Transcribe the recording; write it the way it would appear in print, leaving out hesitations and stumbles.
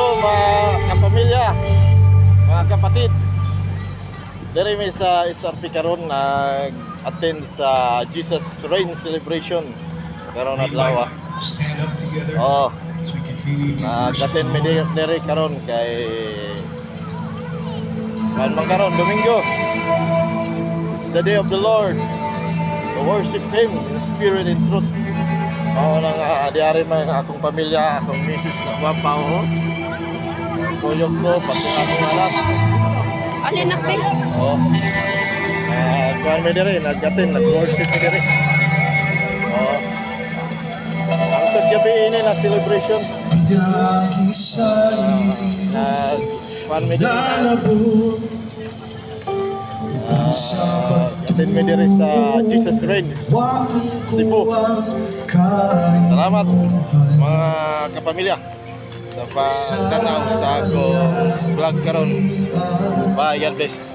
So mga kapamilya, mga kapatid, diri mi sa SRP karon nag-attend sa Jesus Reign celebration karon adlaw. Stand up together as we continue to worship Nag-attend the mi Lord. diri karon kay man karon Domingo. It's the day of the Lord. To worship Him in spirit and truth. Mao nang diari man akong pamilya, akong misis na gwapa oh. Kuyog ko, pati akong anak. Alin na pe? Oh. Kuan mi diri, nag-attend, nag-worship mi diri. Oh. Ang sad gabi ini na celebration. Kuan mi diri. Attend mi diri sa Jesus Reign Cebu. Salamat mga kapamilya sa pagtanaw sa ako vlog karon. Bye, God bless.